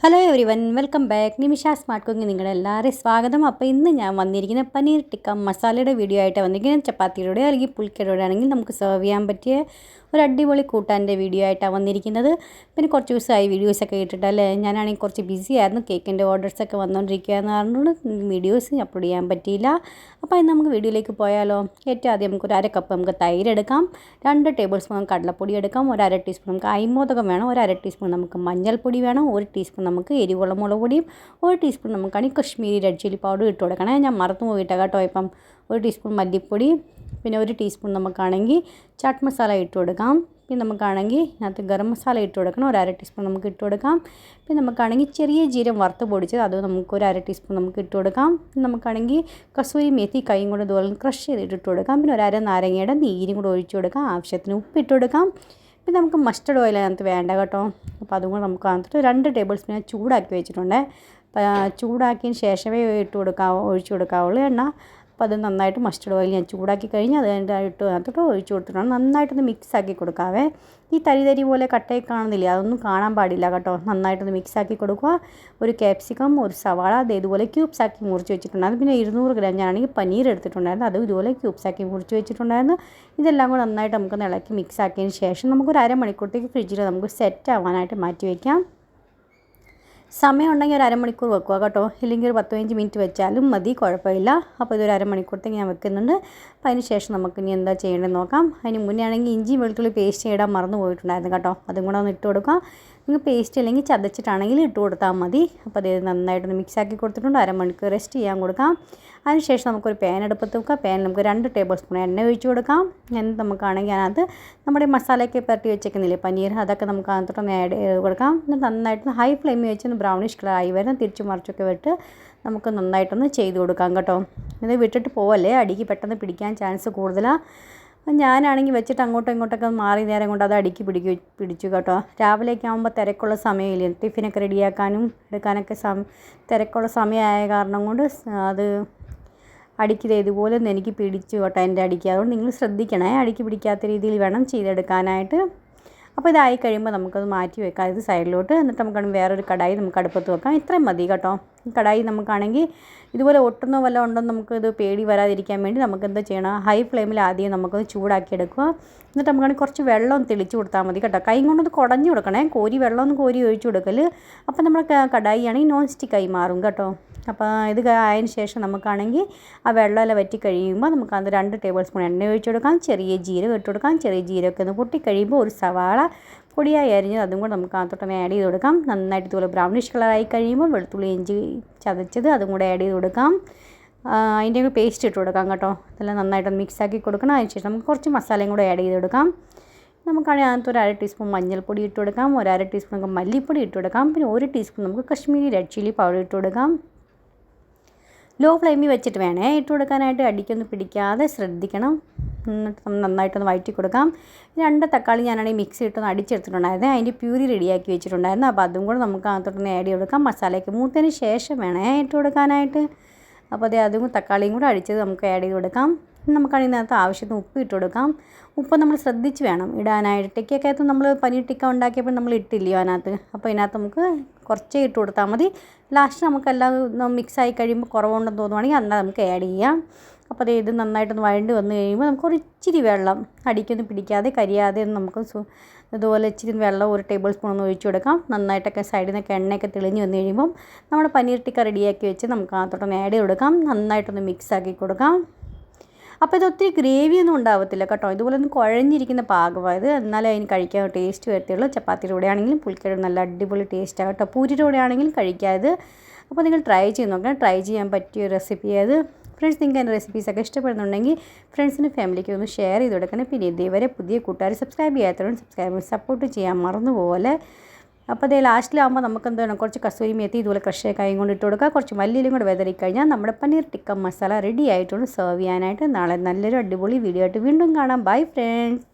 Hello everyone welcome back. Nimisha smart cooking നിങ്ങളെല്ലാവരെയും സ്വാഗതം. അപ്പോൾ ഇന്ന് ഞാൻ വന്നിരിക്കുന്ന പനീർ ടിക്ക മസാലയുടെ വീഡിയോ ആയിട്ട് വന്നിരിക്കുന്നത്. ചപ്പാത്തിയുടെ അല്ലെങ്കിൽ പുൽക്കയുടെ ആണെങ്കിൽ നമുക്ക് സെർവ് ചെയ്യാൻ പറ്റിയ ഒരു അടിപൊളി കൂട്ടാൻ്റെ വീഡിയോ ആയിട്ടാണ് വന്നിരിക്കുന്നത്. പിന്നെ കുറച്ച് ദിവസമായി വീഡിയോസൊക്കെ ഇട്ടിട്ടല്ലേ, ഞാനാണെങ്കിൽ കുറച്ച് ബിസി ആയിരുന്നു. കേക്കിൻ്റെ ഓർഡേഴ്സൊക്കെ വന്നുകൊണ്ടിരിക്കുകയെന്ന് പറഞ്ഞുകൊണ്ട് വീഡിയോസ് അപ്ലോഡ് ചെയ്യാൻ പറ്റിയില്ല. അപ്പോൾ ഇന്ന് നമുക്ക് വീഡിയോയിലേക്ക് പോയാലോ. ഏറ്റവും ആദ്യം നമുക്കൊരു അര കപ്പ് നമുക്ക് തൈര് എടുക്കാം, 2 ടേബിൾ സ്പൂൺ കടലപ്പൊടി എടുക്കാം, ഒരു അര ടീസ്പൂൺ നമുക്ക് അയിമോദകം വേണം, ഒരു അര ടീസ്പൂൺ നമുക്ക് മഞ്ഞൾപ്പൊടി വേണം, ഒരു ടീസ്പൂൺ നമുക്ക് എരിവുള്ള മുളക് പൊടിയും, ഒരു ടീസ്പൂൺ നമുക്കാണെങ്കിൽ കശ്മീരി റെഡ് ചില്ലി പൗഡർ ഇട്ട് കൊടുക്കണേ. ഞാൻ മറന്നു പോയിട്ടാണ് കേട്ടോ. ഇപ്പം ഒരു ടീസ്പൂൺ മല്ലിപ്പൊടി, പിന്നെ ഒരു ടീസ്പൂൺ നമുക്കാണെങ്കിൽ ചാട്ട് മസാല ഇട്ട് കൊടുക്കാം. പിന്നെ നമുക്കാണെങ്കിൽ അതിനകത്ത് ഗരം മസാല ഇട്ട് കൊടുക്കണം, ഒരു അര ടീസ്പൂൺ നമുക്ക് ഇട്ട് കൊടുക്കാം. പിന്നെ നമുക്കാണെങ്കിൽ ചെറിയ ജീരം വറുത്ത് പൊടിച്ചത് അത് നമുക്ക് ഒരു അര ടീസ്പൂൺ നമുക്ക് ഇട്ട് കൊടുക്കാം. നമുക്കാണെങ്കിൽ കസൂരി മേത്തി കൈയും കൂടെ ഇതുപോലെ ക്രഷ് ചെയ്തിട്ട് ഇട്ട് കൊടുക്കാം. പിന്നെ ഒരു അര നാരങ്ങയുടെ നീരും കൂടെ ഒഴിച്ച് കൊടുക്കാം. ആവശ്യത്തിന് ഉപ്പ് ഇട്ട് കൊടുക്കാം. പിന്നെ നമുക്ക് മസ്റ്റർഡ് ഓയിൽ അതിനകത്ത് വേണ്ട കേട്ടോ. അപ്പോൾ അതും കൂടെ നമുക്ക് അതിനകത്ത് 2 ടേബിൾ സ്പൂൺ ചൂടാക്കി വെച്ചിട്ടുണ്ട്. ചൂടാക്കിയതിന് ശേഷമേ ഒഴിച്ച് കൊടുക്കാവുള്ളൂ എണ്ണ. അപ്പോൾ അത് നന്നായിട്ട് മസ്റ്റർഡ് ഓയിൽ ഞാൻ ചൂടാക്കി കഴിഞ്ഞ് അത് അതിനകത്തോട്ട് ഒഴിച്ച് കൊടുത്തിട്ടാണ് നന്നായിട്ടൊന്ന് മിക്സാക്കി കൊടുക്കാവേ. ഈ തരി പോലെ കട്ടയിൽ കാണുന്നില്ല, അതൊന്നും കാണാൻ പാടില്ല കേട്ടോ. നന്നായിട്ടൊന്ന് മിക്സാക്കി കൊടുക്കുക. ഒരു ക്യാപ്സിക്കം, ഒരു സവാള അത് ഇതുപോലെ ക്യൂബ്സാക്കി മുറിച്ച് വെച്ചിട്ടുണ്ടായിരുന്നു. പിന്നെ 200 ഗ്രാം ഞാനാണെങ്കിൽ പനീർ എടുത്തിട്ടുണ്ടായിരുന്നു, അതും ഇതുപോലെ ക്യൂബ്സാക്കി മുറിച്ച് വെച്ചിട്ടുണ്ടായിരുന്നു. ഇതെല്ലാം കൂടെ നന്നായിട്ട് നമുക്കൊന്ന് ഇളക്കി മിക്സാക്കിയതിന് ശേഷം നമുക്കൊരു അരമണിക്കൂറത്തേക്ക് ഫ്രിഡ്ജിൽ നമുക്ക് സെറ്റ് ആവാനായിട്ട് മാറ്റി വയ്ക്കാം. സമയം ഉണ്ടെങ്കിൽ ഒരു അരമണിക്കൂർ വെക്കുക കേട്ടോ, ഇല്ലെങ്കിൽ ഒരു 10-15 മിനിറ്റ് വെച്ചാലും മതി, കുഴപ്പമില്ല. അപ്പോൾ ഇതൊരു അരമണിക്കൂറത്തേക്ക് ഞാൻ വെക്കുന്നുണ്ട്. അപ്പോൾ അതിന് ശേഷം നമുക്ക് ഇനി എന്താ ചെയ്യേണ്ടതെന്ന് നോക്കാം. അതിന് മുന്നേ ആണെങ്കിൽ ഇഞ്ചി വെളുത്തുള്ളി പേസ്റ്റ് ഇടാൻ മറന്നു പോയിട്ടുണ്ടായിരുന്നു കേട്ടോ, അതും കൂടെ ഒന്ന് ഇട്ട് കൊടുക്കാം. നിങ്ങൾ പേസ്റ്റ് അല്ലെങ്കിൽ ചതച്ചിട്ടാണെങ്കിൽ ഇട്ട് കൊടുത്താൽ മതി. അപ്പോൾ അത് നന്നായിട്ടൊന്ന് മിക്സാക്കി കൊടുത്തിട്ടുണ്ട്. അരമണിക്കൂർ റെസ്റ്റ് ചെയ്യാൻ കൊടുക്കാം. അതിനുശേഷം നമുക്കൊരു പാൻ അടുപ്പത്ത് വെക്കാം. പാനിൽ നമുക്ക് 2 ടേബിൾ സ്പൂൺ എണ്ണ ഒഴിച്ച് കൊടുക്കാം. എന്നിട്ട് നമുക്കാണെങ്കിൽ അതിനകത്ത് നമ്മുടെ മസാലയൊക്കെ പുരട്ടി വെച്ചേക്കുന്നില്ലേ പനീർ, അതൊക്കെ നമുക്ക് അതിനകത്തോട്ടൊന്ന് ആഡ് ചെയ്ത് കൊടുക്കാം. എന്നിട്ട് നന്നായിട്ടൊന്ന് ഹൈ ഫ്ലെയിമിൽ വെച്ചൊന്ന് ബ്രൗണിഷ് കളർ ആയി വരുന്ന തിരിച്ചു മറിച്ചൊക്കെ വിട്ട് നമുക്ക് നന്നായിട്ടൊന്ന് ചെയ്ത് കൊടുക്കാം കേട്ടോ. ഇത് വിട്ടിട്ട് പോവല്ലേ, അടിക്ക് പെട്ടെന്ന് പിടിക്കാൻ ചാൻസ് കൂടുതലാണ്. ഞാനാണെങ്കിൽ വെച്ചിട്ട് അങ്ങോട്ടും ഇങ്ങോട്ടൊക്കെ മാറി നേരം കൊണ്ട് അത് അടിക്ക് പിടിച്ചു കേട്ടോ. രാവിലെയൊക്കെ ആകുമ്പോൾ തിരക്കുള്ള സമയമില്ലേ, ടിഫിനൊക്കെ റെഡിയാക്കാനും എടുക്കാനൊക്കെ തിരക്കുള്ള സമയമായ കാരണം കൊണ്ട് അത് അടിക്ക് ഇതുപോലെ ഒന്ന് എനിക്ക് പിടിച്ചു കേട്ടോ എൻ്റെ അടിക്ക്. അതുകൊണ്ട് നിങ്ങൾ ശ്രദ്ധിക്കണേ, അടിക്ക് പിടിക്കാത്ത രീതിയിൽ വേണം ചെയ്തെടുക്കാനായിട്ട്. അപ്പോൾ ഇതായി കഴിയുമ്പോൾ നമുക്കത് മാറ്റി വെക്കാം ഇത് സൈഡിലോട്ട്. എന്നിട്ട് നമുക്കാണെങ്കിൽ വേറൊരു കടായി നമുക്ക് അടുപ്പത്ത് വെക്കാം. ഇത്രയും മതി കേട്ടോ. കടായി നമുക്കാണെങ്കിൽ ഇതുപോലെ ഒട്ടുന്ന വല്ലതും ഉണ്ടെന്ന് നമുക്കിത് പേടി വരാതിരിക്കാൻ വേണ്ടി നമുക്ക് എന്താ ചെയ്യണം, ഹൈ ഫ്ലെയിമിൽ ആദ്യം നമുക്കത് ചൂടാക്കി എടുക്കുക. എന്നിട്ട് നമുക്കാണെങ്കിൽ കുറച്ച് വെള്ളം തെളിച്ച് കൊടുത്താൽ മതി കേട്ടോ. കൈ കൊണ്ടൊന്ന് കുടഞ്ഞു കൊടുക്കണേ, വെള്ളമൊന്നും കോരി ഒഴിച്ച് കൊടുക്കൽ. അപ്പോൾ നമ്മുടെ കടായി ആണെങ്കിൽ നോൺ സ്റ്റിക്കായി മാറും കേട്ടോ. അപ്പോൾ ഇത് ആയതിന് ശേഷം നമുക്കാണെങ്കിൽ ആ വെള്ളമെല്ലാം വറ്റി കഴിയുമ്പോൾ നമുക്ക് അത് 2 ടേബിൾ സ്പൂൺ എണ്ണ ഒഴിച്ച് കൊടുക്കാം. ചെറിയ ജീരകം ഇട്ട് കൊടുക്കാം. ചെറിയ ജീരകമൊക്കെ ഒന്ന് പൊട്ടി കഴിയുമ്പോൾ ഒരു സവാള പൊടിയായി അരിഞ്ഞത് അതും കൂടെ നമുക്ക് അതിനകത്തോട്ടൊന്ന് ആഡ് ചെയ്ത് കൊടുക്കാം. നന്നായിട്ട് ഇതുപോലെ ബ്രൗണിഷ് കളറായി കഴിയുമ്പോൾ വെളുത്തുള്ളി ഇഞ്ചി ചതച്ചത് അതും കൂടെ ആഡ് ചെയ്ത് കൊടുക്കാം. അതിൻ്റെ ഒരു പേസ്റ്റ് ഇട്ട് കൊടുക്കാം കേട്ടോ. ഇതെല്ലാം നന്നായിട്ടൊന്ന് മിക്സാക്കി കൊടുക്കണം. അതിനുശേഷം നമുക്ക് കുറച്ച് മസാലയും കൂടെ ആഡ് ചെയ്ത് കൊടുക്കാം. നമുക്കാണെങ്കിൽ അതിനകത്ത് ഒരു അര ടീസ്പൂൺ മഞ്ഞൾപ്പൊടി ഇട്ട് കൊടുക്കാം, ഒരു അര ടീസ്പൂൺ നമുക്ക് മല്ലിപ്പൊടി ഇട്ട് കൊടുക്കാം, പിന്നെ ഒരു ടീസ്പൂൺ നമുക്ക് കശ്മീരി റെഡ് ചില്ലി പൗഡർ ഇട്ട് കൊടുക്കാം. ലോ ഫ്ലെയിമിൽ വെച്ചിട്ട് വേണേ ഇട്ട് കൊടുക്കാനായിട്ട്, അടിക്കൊന്നും പിടിക്കാതെ ശ്രദ്ധിക്കണം. എന്നിട്ട് നന്നായിട്ടൊന്ന് വഴറ്റി കൊടുക്കാം. 2 തക്കാളി ഞാനാണെങ്കിൽ മിക്സി ഇട്ടൊന്ന് അടിച്ചെടുത്തിട്ടുണ്ടായിരുന്നു, അതിൻ്റെ പ്യൂരി റെഡിയാക്കി വെച്ചിട്ടുണ്ടായിരുന്നു. അപ്പോൾ അതും കൂടെ നമുക്ക് അതിനകത്തോട്ടൊന്ന് ആഡ് ചെയ്ത് കൊടുക്കാം. മസാലയ്ക്ക് മൂത്തതിന് ശേഷം വേണേ ഇട്ട് കൊടുക്കാനായിട്ട്. അപ്പോൾ അതും തക്കാളിയും കൂടെ അടിച്ചത് നമുക്ക് ആഡ് ചെയ്ത് കൊടുക്കാം. നമുക്കാണെങ്കിൽ ഇതിനകത്ത് ആവശ്യത്തിന് ഉപ്പ് ഇട്ട് കൊടുക്കാം. ഉപ്പ് നമ്മൾ ശ്രദ്ധിച്ച് വേണം ഇടാനായിട്ട്. ടിക്കക്കകത്ത് നമ്മൾ പനീർ ടിക്ക ഉണ്ടാക്കിയപ്പോൾ നമ്മൾ ഇട്ടില്ലയോ അതിനകത്ത്, അപ്പോൾ ഇതിനകത്ത് നമുക്ക് കുറച്ചേ ഇട്ട് കൊടുത്താൽ മതി. ലാസ്റ്റ് നമുക്കെല്ലാം മിക്സായി കഴിയുമ്പോൾ കുറവുണ്ടെന്ന് തോന്നുവാണെങ്കിൽ എന്നാൽ നമുക്ക് ആഡ് ചെയ്യാം. അപ്പോൾ ഇത് നന്നായിട്ടൊന്ന് വഴണ്ട് വന്ന് കഴിയുമ്പോൾ നമുക്ക് ഇച്ചിരി വെള്ളം, അടിക്കൊന്നും പിടിക്കാതെ കരിയാതെ നമുക്ക് ഇതുപോലെ ഇച്ചിരി വെള്ളം 1 ടേബിൾ സ്പൂൺ ഒന്ന് ഒഴിച്ച് കൊടുക്കാം. നന്നായിട്ടൊക്കെ സൈഡിൽ നിന്നൊക്കെ എണ്ണയൊക്കെ തെളിഞ്ഞ് വന്ന് കഴിയുമ്പം നമ്മുടെ പനീർ ടിക്ക റെഡിയാക്കി വെച്ച് നമുക്ക് അതിനകത്തോട്ടൊന്ന് ആഡ് ചെയ്ത് കൊടുക്കാം. നന്നായിട്ടൊന്ന് മിക്സാക്കി കൊടുക്കാം. അപ്പോൾ ഇത് ഒത്തിരി ഗ്രേവിയൊന്നും ഉണ്ടാവത്തില്ല കേട്ടോ, ഇതുപോലെ ഒന്ന് കുഴഞ്ഞിരിക്കുന്ന പാകമായത്, എന്നാലേ അതിന് കഴിക്കാൻ ടേസ്റ്റ് വരത്തുള്ളൂ. ചപ്പാത്തിയുടെ കൂടെ ആണെങ്കിലും പുൽക്കയുടെ നല്ല അടിപൊളി ടേസ്റ്റാണ് കേട്ടോ. പൂരിയുടെ കൂടെ ആണെങ്കിലും കഴിക്കാത്. അപ്പോൾ നിങ്ങൾ ട്രൈ ചെയ്ത് നോക്കണം, ട്രൈ ചെയ്യാൻ പറ്റിയ റെസിപ്പി അത്. ഫ്രണ്ട്സ്, നിങ്ങൾക്ക് എൻ്റെ റെസിപ്പീസൊക്കെ ഇഷ്ടപ്പെടുന്നുണ്ടെങ്കിൽ ഫ്രണ്ട്സിനും ഫാമിലിക്ക് ഒന്ന് ഷെയർ ചെയ്ത് കൊടുക്കണം. പിന്നെ ഇതേവരെ പുതിയ കൂട്ടുകാർ സബ്സ്ക്രൈബ് ചെയ്യാത്തവരും സപ്പോർട്ട് ചെയ്യാൻ മറന്നു പോലെ. അപ്പോൾ അതേ ലാസ്റ്റിലാകുമ്പോൾ നമുക്ക് എന്താണ് കുറച്ച് കസൂരി മേത്തി ഇതുപോലെ ക്രഷ് കൈ കൊണ്ട് ഇട്ട് കൊടുക്കുക. കുറച്ച് മല്ലിയിലും കൂടെ വെതറിക്കഴിഞ്ഞാൽ നമ്മുടെ പനീർ ടിക്ക മസാല റെഡി ആയിട്ടുണ്ട് സെർവ് ചെയ്യാനായിട്ട്. നാളെ നല്ലൊരു അടിപൊളി വീഡിയോ ആയിട്ട് വീണ്ടും കാണാം. Bye friends.